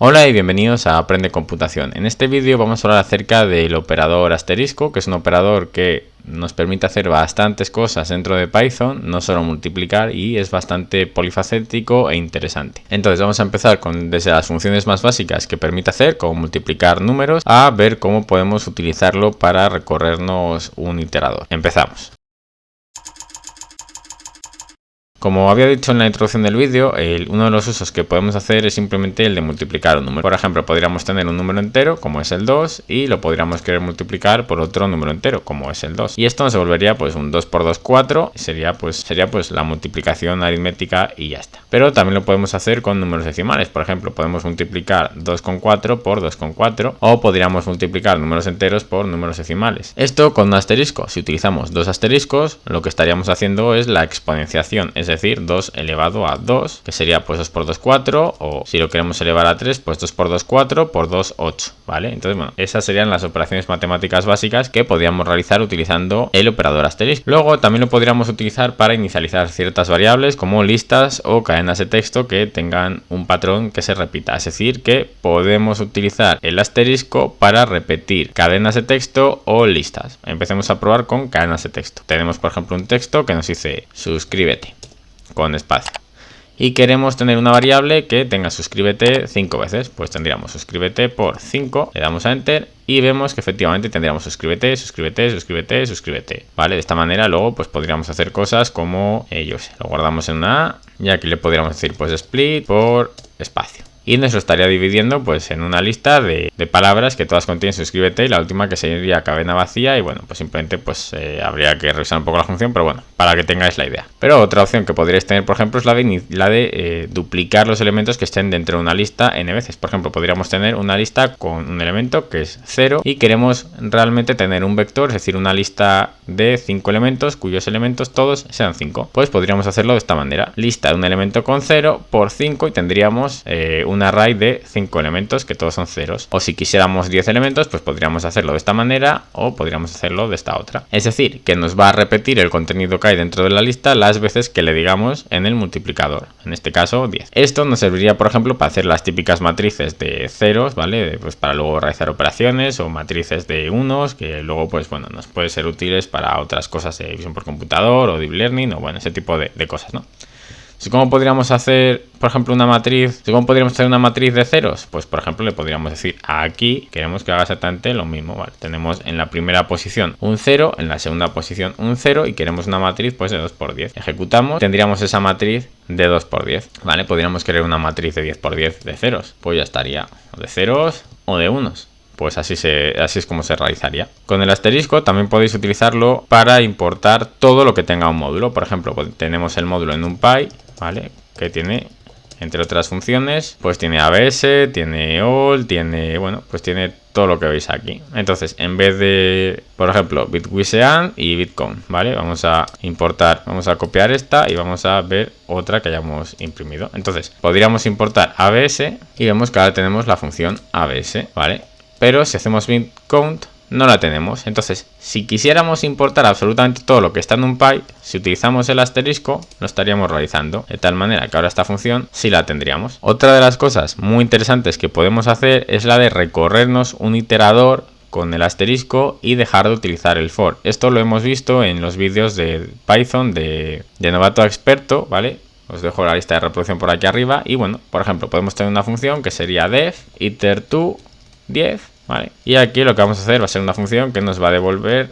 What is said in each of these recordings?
Hola y bienvenidos a Aprende Computación. En este vídeo vamos a hablar acerca del operador asterisco, que es un operador que nos permite hacer bastantes cosas dentro de Python, no solo multiplicar, y es bastante polifacético e interesante. Entonces vamos a empezar desde las funciones más básicas que permite hacer, como multiplicar números, a ver cómo podemos utilizarlo para recorrernos un iterador. Empezamos. Como había dicho en la introducción del vídeo, uno de los usos que podemos hacer es simplemente el de multiplicar un número. Por ejemplo, podríamos tener un número entero, como es el 2, y lo podríamos querer multiplicar por otro número entero, como es el 2. Y esto nos devolvería pues un 2 por 2, 4, sería la multiplicación aritmética y ya está. Pero también lo podemos hacer con números decimales. Por ejemplo, podemos multiplicar 2,4 por 2,4, o podríamos multiplicar números enteros por números decimales. Esto con un asterisco. Si utilizamos dos asteriscos, lo que estaríamos haciendo es la exponenciación, es decir, 2 elevado a 2, que sería pues 2 por 2, 4, o si lo queremos elevar a 3, pues 2 por 2, 4, por 2, 8, ¿vale? Entonces, bueno, esas serían las operaciones matemáticas básicas que podríamos realizar utilizando el operador asterisco. Luego, también lo podríamos utilizar para inicializar ciertas variables como listas o cadenas de texto que tengan un patrón que se repita, es decir, que podemos utilizar el asterisco para repetir cadenas de texto o listas. Empecemos a probar con cadenas de texto. Tenemos, por ejemplo, un texto que nos dice suscríbete con espacio y queremos tener una variable que tenga suscríbete 5 veces, pues tendríamos suscríbete por 5, le damos a enter y vemos que efectivamente tendríamos suscríbete, suscríbete, suscríbete, suscríbete, ¿vale? De esta manera luego pues podríamos hacer cosas como, yo sé, lo guardamos en una A y aquí le podríamos decir pues split por espacio. Y nos lo estaría dividiendo pues en una lista de palabras que todas contienen suscríbete y la última que sería cadena vacía, y bueno, pues simplemente pues habría que revisar un poco la función, pero bueno, para que tengáis la idea. Pero otra opción que podríais tener, por ejemplo, es la de duplicar los elementos que estén dentro de una lista n veces. Por ejemplo, podríamos tener una lista con un elemento que es 0 y queremos realmente tener un vector, es decir, una lista de 5 elementos cuyos elementos todos sean 5. Pues podríamos hacerlo de esta manera: lista de un elemento con 0 por 5 y tendríamos un array de 5 elementos que todos son ceros. O si quisiéramos 10 elementos, pues podríamos hacerlo de esta manera o podríamos hacerlo de esta otra. Es decir, que nos va a repetir el contenido que hay dentro de la lista las veces que le digamos en el multiplicador, en este caso 10. Esto nos serviría, por ejemplo, para hacer las típicas matrices de ceros, ¿vale? Pues para luego realizar operaciones, o matrices de unos que luego pues bueno, nos pueden ser útiles para otras cosas de visión por computador o deep learning, o bueno, ese tipo de cosas, ¿no? ¿Cómo podríamos hacer, por ejemplo, una matriz? ¿Cómo podríamos hacer una matriz de ceros? Pues, por ejemplo, le podríamos decir aquí queremos que haga exactamente lo mismo, ¿vale? Tenemos en la primera posición un 0, en la segunda posición un 0 y queremos una matriz pues de 2 por 10. Ejecutamos, tendríamos esa matriz de 2 por 10, ¿vale? Podríamos querer una matriz de 10 por 10 de ceros, pues ya estaría, o de ceros o de unos. Pues así es como se realizaría. Con el asterisco también podéis utilizarlo para importar todo lo que tenga un módulo. Por ejemplo, pues tenemos el módulo en NumPy, ¿vale? Que tiene, entre otras funciones, pues tiene ABS, tiene all, tiene, bueno, pues tiene todo lo que veis aquí. Entonces, en vez de, por ejemplo, bitwiseand y bitcount, ¿vale? Vamos a importar, vamos a copiar esta y vamos a ver otra que hayamos imprimido. Entonces, podríamos importar ABS y vemos que ahora tenemos la función ABS, ¿vale? Pero si hacemos bitcount no la tenemos. Entonces, si quisiéramos importar absolutamente todo lo que está en NumPy, si utilizamos el asterisco, lo estaríamos realizando. De tal manera que ahora esta función sí la tendríamos. Otra de las cosas muy interesantes que podemos hacer es la de recorrernos un iterador con el asterisco y dejar de utilizar el for. Esto lo hemos visto en los vídeos de Python de novato a experto, ¿vale? Os dejo la lista de reproducción por aquí arriba. Y bueno, por ejemplo, podemos tener una función que sería def iter2 10, ¿vale? Y aquí lo que vamos a hacer va a ser una función que nos va a devolver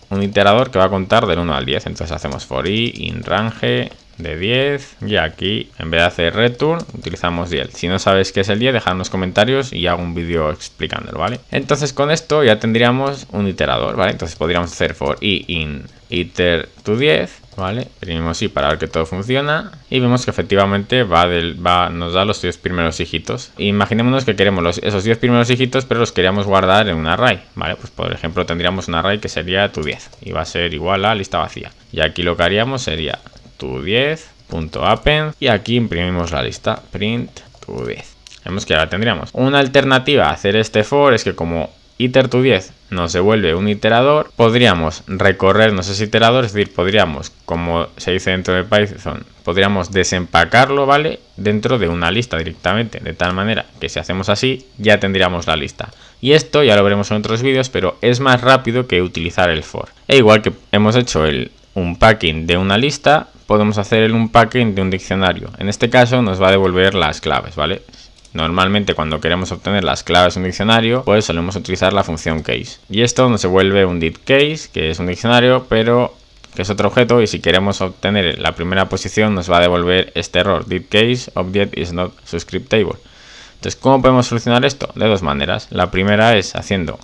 un iterador que va a contar del 1 al 10. Entonces hacemos for i in range de 10 y aquí en vez de hacer return utilizamos 10. Si no sabéis qué es el 10, dejad en los comentarios y hago un vídeo explicándolo, ¿vale? Entonces con esto ya tendríamos un iterador, ¿vale? Entonces podríamos hacer for i in iter to 10, ¿vale? Imprimimos i para ver que todo funciona y vemos que efectivamente nos da los 10 primeros dígitos. Imaginémonos que queremos esos 10 primeros dígitos, pero los queríamos guardar en un array, ¿vale? Pues por ejemplo tendríamos un array que sería to 10 y va a ser igual a lista vacía. Y aquí lo que haríamos sería to10.append y aquí imprimimos la lista print to10. Vemos que ahora tendríamos una alternativa a hacer este for, es que como iter_to10 nos devuelve un iterador, podríamos recorrernos ese iterador, es decir, podríamos, como se dice dentro de Python, podríamos desempacarlo, ¿vale? Dentro de una lista directamente, de tal manera que si hacemos así, ya tendríamos la lista. Y esto ya lo veremos en otros vídeos, pero es más rápido que utilizar el for. E igual que hemos hecho el unpacking de una lista, podemos hacer el unpacking de un diccionario. En este caso nos va a devolver las claves, ¿vale? Normalmente cuando queremos obtener las claves de un diccionario, pues solemos utilizar la función case. Y esto nos devuelve un dictcase, que es un diccionario, pero que es otro objeto, y si queremos obtener la primera posición nos va a devolver este error, dictcase object is not subscriptable. Entonces, ¿cómo podemos solucionar esto? De dos maneras. La primera es haciendo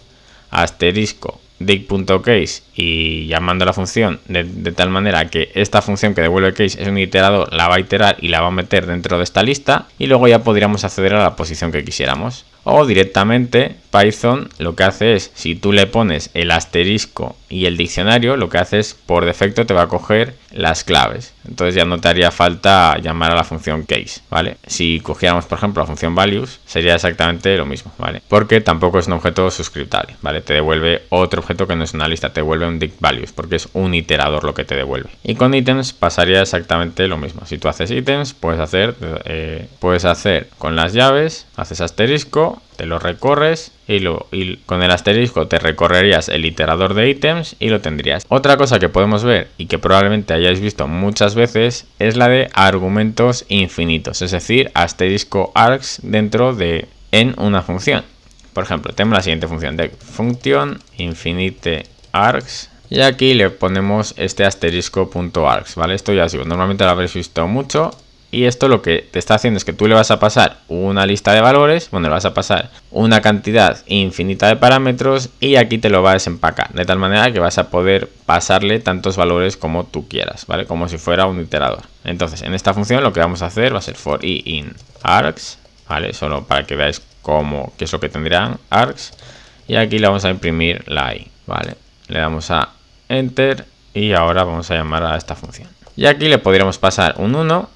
asterisco dict.case y llamando a la función de tal manera que esta función que devuelve case es un iterador, la va a iterar y la va a meter dentro de esta lista, y luego ya podríamos acceder a la posición que quisiéramos. O directamente Python lo que hace es, si tú le pones el asterisco y el diccionario, lo que hace es por defecto te va a coger las claves. Entonces ya no te haría falta llamar a la función case, ¿vale? Si cogiéramos por ejemplo la función values, sería exactamente lo mismo, ¿vale? Porque tampoco es un objeto suscriptable, ¿vale? Te devuelve otro objeto que no es una lista, te devuelve un dictValues, porque es un iterador lo que te devuelve. Y con ítems pasaría exactamente lo mismo. Si tú haces ítems, puedes hacer con las llaves, haces asterisco, te lo recorres y con el asterisco te recorrerías el iterador de ítems y lo tendrías. Otra cosa que podemos ver y que probablemente hayáis visto muchas veces es la de argumentos infinitos, es decir, asterisco args en una función. Por ejemplo, tenemos la siguiente función de function infinite args y aquí le ponemos este asterisco.args, ¿vale? Esto ya sigo, normalmente lo habréis visto mucho. Y esto lo que te está haciendo es que tú le vas a pasar una lista de valores, bueno, le vas a pasar una cantidad infinita de parámetros y aquí te lo va a desempacar, de tal manera que vas a poder pasarle tantos valores como tú quieras, ¿vale? Como si fuera un iterador. Entonces, en esta función lo que vamos a hacer va a ser for i in args, ¿vale? Solo para que veáis qué es lo que tendrán args. Y aquí le vamos a imprimir la i, ¿vale? Le damos a enter y ahora vamos a llamar a esta función. Y aquí le podríamos pasar un 1.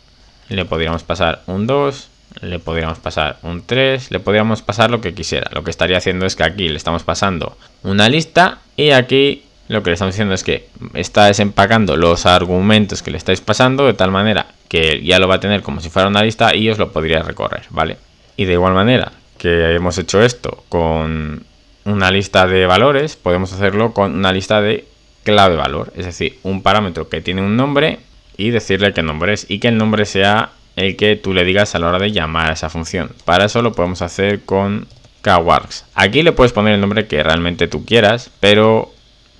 Le podríamos pasar un 2, le podríamos pasar un 3, le podríamos pasar lo que quisiera. Lo que estaría haciendo es que aquí le estamos pasando una lista y aquí lo que le estamos diciendo es que está desempacando los argumentos que le estáis pasando de tal manera que ya lo va a tener como si fuera una lista y os lo podría recorrer, ¿vale? Y de igual manera que hemos hecho esto con una lista de valores, podemos hacerlo con una lista de clave valor, es decir, un parámetro que tiene un nombre y decirle qué nombre es y que el nombre sea el que tú le digas a la hora de llamar a esa función. Para eso lo podemos hacer con kwargs. Aquí le puedes poner el nombre que realmente tú quieras, pero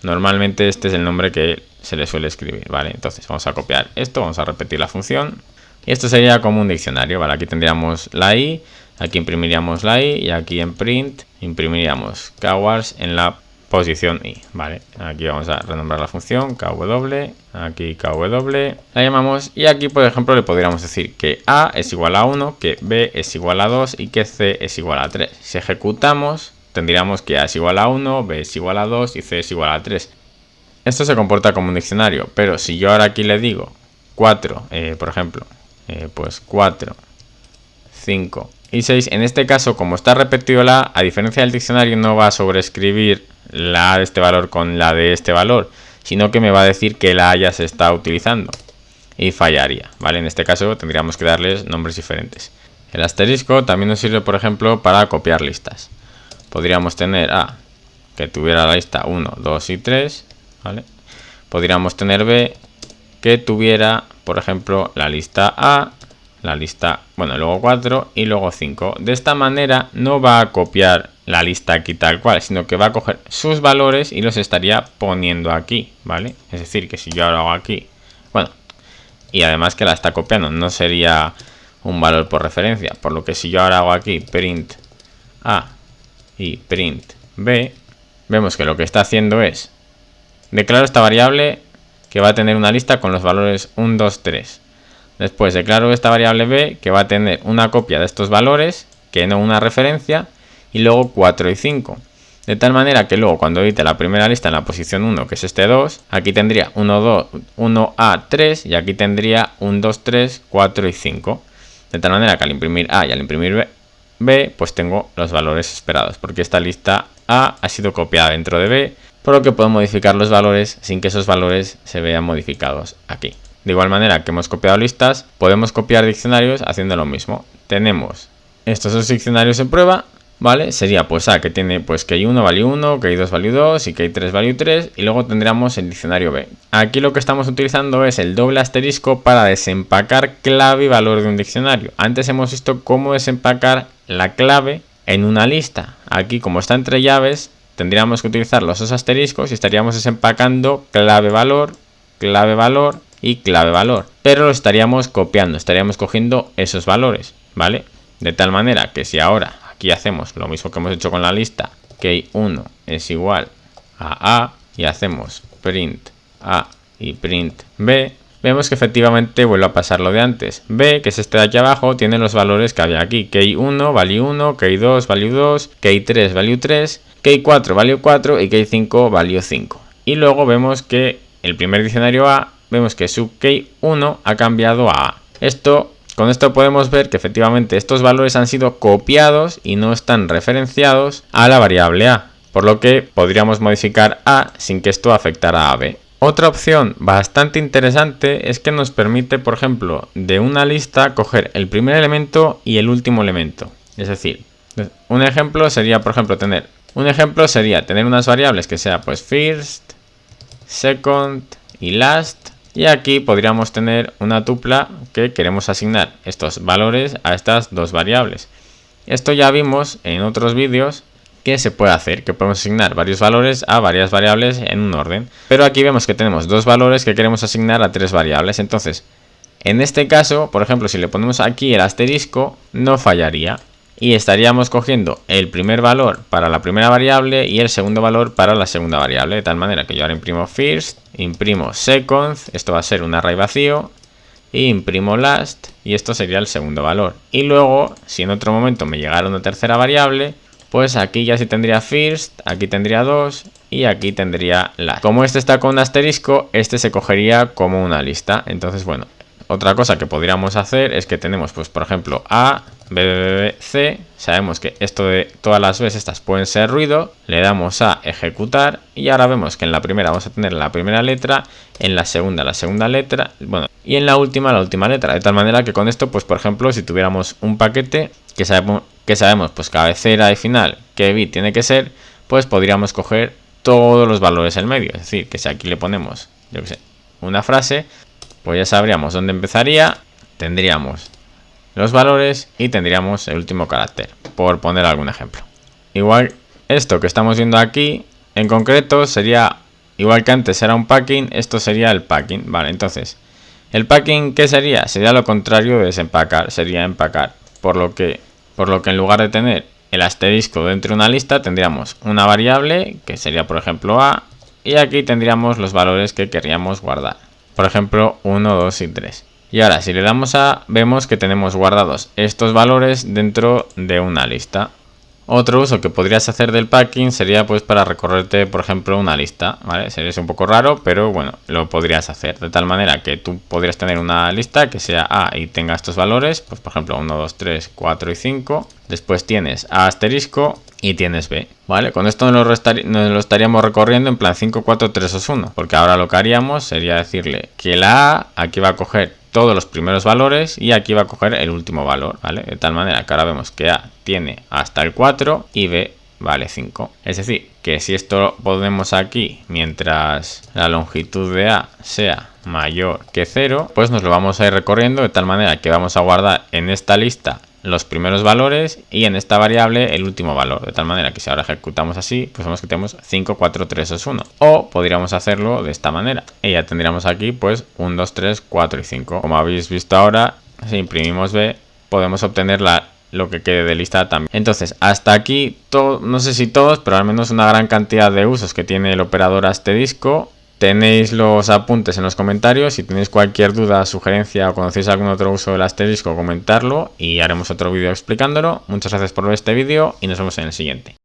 normalmente este es el nombre que se le suele escribir, ¿vale? Entonces vamos a copiar esto, vamos a repetir la función y esto sería como un diccionario, ¿vale? Aquí tendríamos la i, aquí imprimiríamos la i y aquí en print imprimiríamos kwargs en la posición i, ¿vale? Aquí vamos a renombrar la función kw, aquí kw, la llamamos y aquí por ejemplo le podríamos decir que a es igual a 1, que b es igual a 2 y que c es igual a 3. Si ejecutamos tendríamos que a es igual a 1, b es igual a 2 y c es igual a 3. Esto se comporta como un diccionario, pero si yo ahora aquí le digo 4, por ejemplo, pues 4, 5 y 6, en este caso como está repetido la a, diferencia del diccionario no va a sobreescribir la A de este valor con la de este valor, sino que me va a decir que la A ya se está utilizando y fallaría, ¿vale? En este caso tendríamos que darles nombres diferentes. El asterisco también nos sirve, por ejemplo, para copiar listas. Podríamos tener A que tuviera la lista 1, 2 y 3, ¿vale? Podríamos tener B que tuviera, por ejemplo, la lista A, la lista, bueno, luego 4 y luego 5. De esta manera no va a copiar la lista aquí tal cual, sino que va a coger sus valores y los estaría poniendo aquí, ¿vale? Es decir, que si yo ahora hago aquí, bueno, y además que la está copiando, no sería un valor por referencia, por lo que si yo ahora hago aquí print A y print B, vemos que lo que está haciendo es declaro esta variable que va a tener una lista con los valores 1, 2, 3. Después declaro esta variable b que va a tener una copia de estos valores, que no una referencia, y luego 4 y 5. De tal manera que luego cuando edite la primera lista en la posición 1, que es este 2, aquí tendría 1A, 3 y aquí tendría 1, 2, 3, 4 y 5. De tal manera que al imprimir A y al imprimir B, B, pues tengo los valores esperados, porque esta lista A ha sido copiada dentro de B, por lo que puedo modificar los valores sin que esos valores se vean modificados aquí. De igual manera que hemos copiado listas, podemos copiar diccionarios haciendo lo mismo. Tenemos estos dos diccionarios en prueba, ¿vale? Sería pues A, que tiene pues key 1 value 1, key 2 value 2 y key 3 value 3, y luego tendríamos el diccionario B. Aquí lo que estamos utilizando es el doble asterisco para desempacar clave y valor de un diccionario. Antes hemos visto cómo desempacar la clave en una lista. Aquí, como está entre llaves, tendríamos que utilizar los dos asteriscos y estaríamos desempacando clave valor y clave valor, pero lo estaríamos copiando, estaríamos cogiendo esos valores, ¿vale? De tal manera que si ahora aquí hacemos lo mismo que hemos hecho con la lista, key 1 es igual a A, y hacemos print A y print B, vemos que efectivamente vuelve a pasar lo de antes. B, que es este de aquí abajo, tiene los valores que había aquí, key 1 value 1, key 2 value 2, key 3 value 3, key 4 value 4 y key 5 value 5. Y luego vemos que el primer diccionario A, vemos que su key 1 ha cambiado a A. Con esto podemos ver que efectivamente estos valores han sido copiados y no están referenciados a la variable A, por lo que podríamos modificar A sin que esto afectara a B. Otra opción bastante interesante es que nos permite, por ejemplo, de una lista coger el primer elemento y el último elemento. Es decir, un ejemplo sería, por ejemplo, tener unas variables que sea pues first, second y last. Y aquí podríamos tener una tupla que queremos asignar estos valores a estas dos variables. Esto ya vimos en otros vídeos que se puede hacer, que podemos asignar varios valores a varias variables en un orden. Pero aquí vemos que tenemos dos valores que queremos asignar a tres variables. Entonces, en este caso, por ejemplo, si le ponemos aquí el asterisco, no fallaría. Y estaríamos cogiendo el primer valor para la primera variable y el segundo valor para la segunda variable. De tal manera que yo ahora imprimo first, imprimo second, esto va a ser un array vacío, y imprimo last, y esto sería el segundo valor. Y luego, si en otro momento me llegara una tercera variable, pues aquí ya sí tendría first, aquí tendría 2 y aquí tendría last. Como este está con un asterisco, este se cogería como una lista. Entonces, bueno, otra cosa que podríamos hacer es que tenemos, pues por ejemplo, A, B, B, B, C. Sabemos que esto de todas las veces estas pueden ser ruido. Le damos a ejecutar y ahora vemos que en la primera vamos a tener la primera letra, en la segunda letra, bueno, y en la última letra. De tal manera que con esto, pues por ejemplo, si tuviéramos un paquete que sabemos pues cabecera y final qué bit tiene que ser, pues podríamos coger todos los valores en medio. Es decir, que si aquí le ponemos, yo que sé, una frase, pues ya sabríamos dónde empezaría, tendríamos los valores y tendríamos el último carácter, por poner algún ejemplo. Igual esto que estamos viendo aquí, en concreto, sería, igual que antes era un packing, esto sería el packing, ¿vale? Entonces, ¿el packing qué sería? Sería lo contrario de desempacar, sería empacar, por lo que en lugar de tener el asterisco dentro de una lista, tendríamos una variable, que sería por ejemplo A, y aquí tendríamos los valores que querríamos guardar. Por ejemplo, 1, 2 y 3. Y ahora, si le damos a, vemos que tenemos guardados estos valores dentro de una lista. Otro uso que podrías hacer del packing sería pues para recorrerte, por ejemplo, una lista, ¿vale? Sería un poco raro, pero bueno, lo podrías hacer. De tal manera que tú podrías tener una lista que sea A y tenga estos valores, pues por ejemplo 1, 2, 3, 4 y 5. Después tienes A asterisco y tienes B, ¿vale? Con esto nos lo estaríamos recorriendo en plan 5, 4, 3, 2, 1. Porque ahora lo que haríamos sería decirle que la A aquí va a coger todos los primeros valores y aquí va a coger el último valor, ¿vale? De tal manera que ahora vemos que A tiene hasta el 4 y B vale 5. Es decir, que si esto lo ponemos aquí mientras la longitud de A sea mayor que 0, pues nos lo vamos a ir recorriendo de tal manera que vamos a guardar en esta lista los primeros valores y en esta variable el último valor, de tal manera que si ahora ejecutamos así, pues vemos que tenemos 5, 4, 3, 2, 1. O podríamos hacerlo de esta manera y ya tendríamos aquí pues 1, 2, 3, 4 y 5. Como habéis visto ahora, si imprimimos B, podemos obtener lo que quede de lista también. Entonces, hasta aquí, no sé si todos, pero al menos una gran cantidad de usos que tiene el operador asterisco. Tenéis los apuntes en los comentarios. Si tenéis cualquier duda, sugerencia o conocéis algún otro uso del asterisco, comentarlo y haremos otro vídeo explicándolo. Muchas gracias por ver este vídeo y nos vemos en el siguiente.